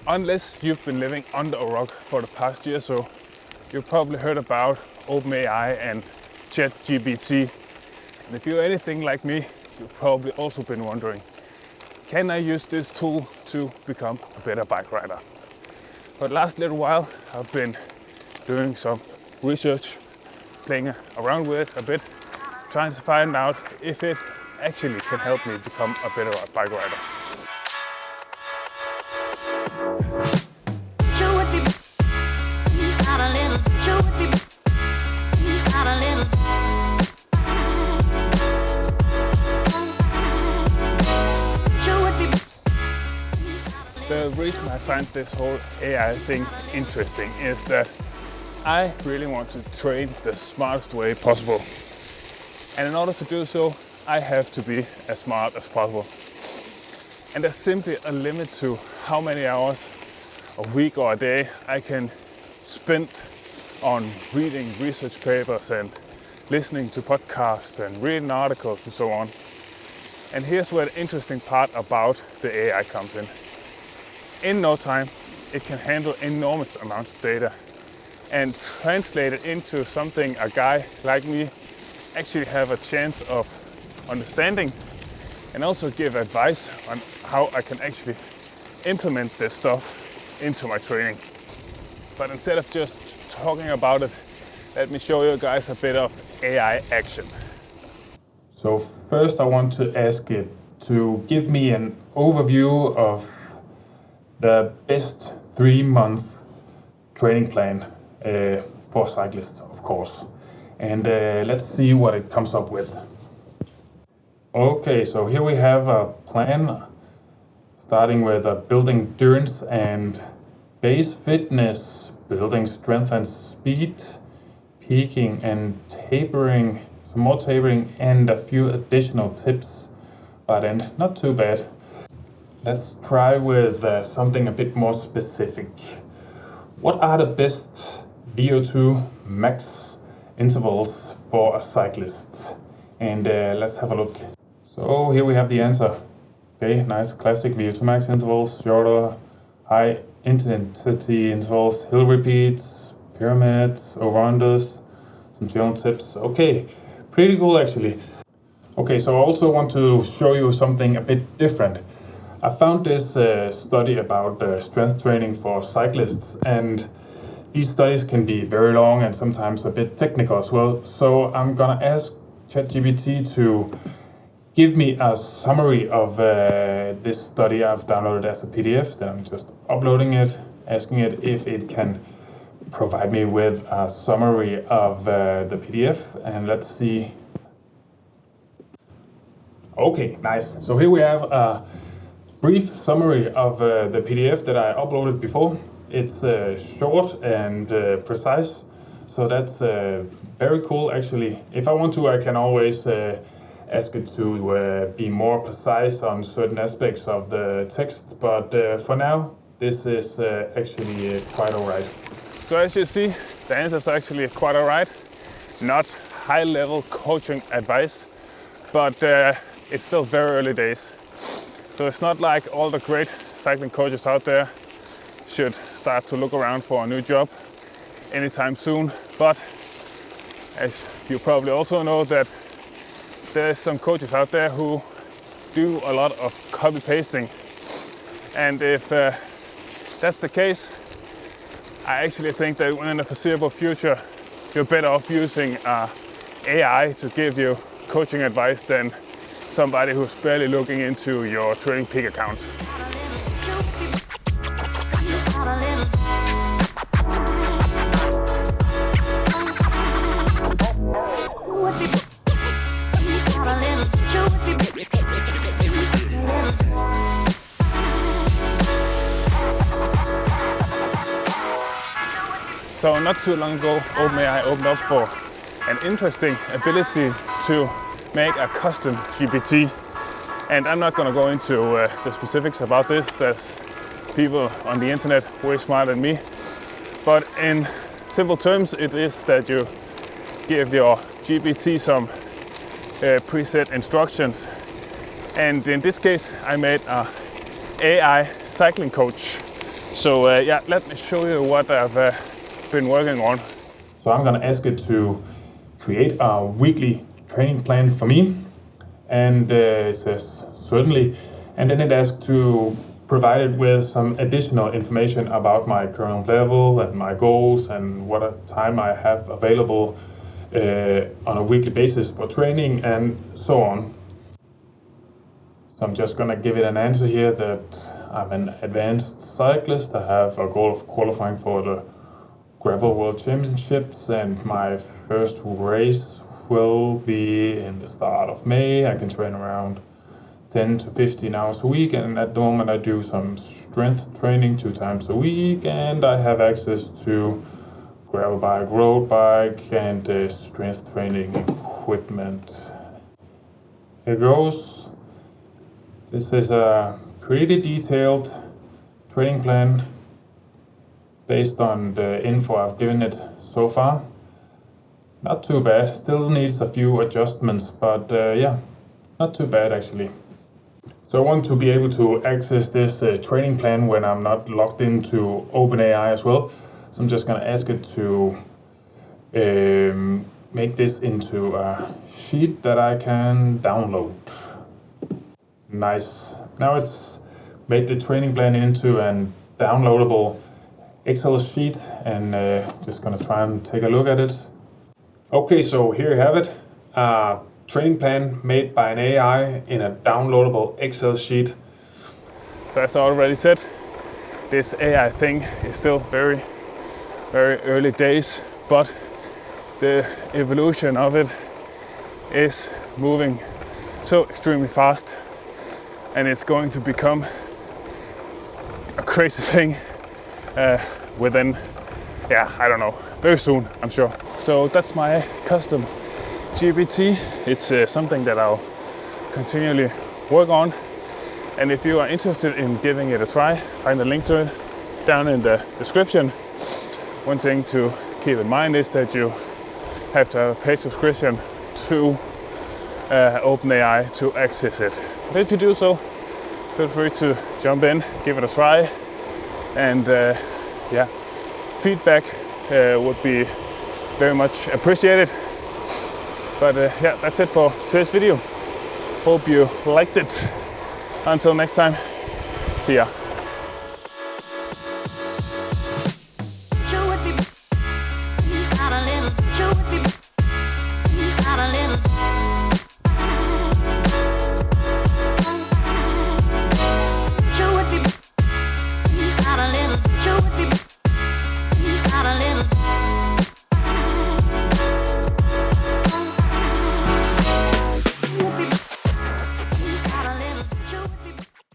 Unless you've been living under a rock for the past year or so, you've probably heard about OpenAI and ChatGPT. And if you're anything like me, you've probably also been wondering, can I use this tool to become a better bike rider? For the last little while, I've been doing some research, playing around with it a bit, trying to find out if it actually can help me become a better bike rider. The reason I find this whole AI thing interesting is that I really want to train the smartest way possible. And in order to do so, I have to be as smart as possible. And there's simply a limit to how many hours a week or a day I can spend on reading research papers and listening to podcasts and reading articles and so on. And here's where the interesting part about the AI comes in. In no time, it can handle enormous amounts of data and translate it into something a guy like me actually have a chance of understanding, and also give advice on how I can actually implement this stuff into my training. But instead of just talking about it, let me show you guys a bit of AI action. So first I want to ask it to give me an overview of the best 3-month training plan for cyclists, of course. And let's see what it comes up with. Okay, so here we have a plan starting with building endurance and base fitness, building strength and speed, peaking and tapering, some more tapering, and a few additional tips, but not too bad. Let's try with something a bit more specific. What are the best VO2 max intervals for a cyclist? And let's have a look. So here we have the answer. Okay, nice classic VO2 max intervals, shorter, high intensity intervals, hill repeats, pyramids, over-unders, some general tips. Okay, pretty cool actually. Okay, so I also want to show you something a bit different. I found this study about strength training for cyclists, and these studies can be very long and sometimes a bit technical as well. So I'm gonna ask ChatGPT to give me a summary of this study I've downloaded as a PDF. Then I'm just uploading it, asking it if it can provide me with a summary of the PDF, and let's see. Okay, nice. So here we have a brief summary of the PDF that I uploaded before. It's short and precise, so that's very cool actually. If I want to, I can always ask it to be more precise on certain aspects of the text, but for now, this is actually quite alright. So as you see, the answer is actually quite alright. Not high-level coaching advice, but it's still very early days. So it's not like all the great cycling coaches out there should start to look around for a new job anytime soon. But as you probably also know, that there's some coaches out there who do a lot of copy pasting. And if that's the case, I actually think that in the foreseeable future, you're better off using AI to give you coaching advice than somebody who's barely looking into your Training Peak account. So not too long ago, OpenAI opened up for an interesting ability to make a custom GPT. And I'm not going to go into the specifics about this. There's people on the internet way smarter than me. But in simple terms, it is that you give your GPT some preset instructions. And in this case, I made an AI cycling coach So yeah, let me show you what I've been working on. So I'm gonna ask it to create a weekly training plan for me, and it says certainly, and then it asks to provide it with some additional information about my current level and my goals and what time I have available on a weekly basis for training and so on. So I'm just gonna give it an answer here that I'm an advanced cyclist. I have a goal of qualifying for the Gravel World Championships, and my first race will be in the start of May. I can train around 10 to 15 hours a week, and at the moment I do some strength training 2 times a week, and I have access to gravel bike, road bike, and strength training equipment. Here goes. This is a pretty detailed training plan based on the info I've given it so far. Not too bad, still needs a few adjustments, but yeah, not too bad actually. So I want to be able to access this training plan when I'm not logged into OpenAI as well. So I'm just gonna ask it to make this into a sheet that I can download. Nice. Now it's made the training plan into a downloadable Excel sheet, and just gonna try and take a look at it. Okay, so here you have it. A training plan made by an AI in a downloadable Excel sheet. So as I already said, this AI thing is still very, very early days, but the evolution of it is moving so extremely fast, and it's going to become a crazy thing within, I don't know, very soon, I'm sure. So that's my custom GPT. It's something that I'll continually work on, and if you are interested in giving it a try, find a link to it down in the description. One thing to keep in mind is that you have to have a paid subscription to OpenAI to access it. But if you do so, feel free to jump in, give it a try, and feedback would be very much appreciated. But yeah, that's it for today's video. Hope you liked it. Until next time, see ya. Little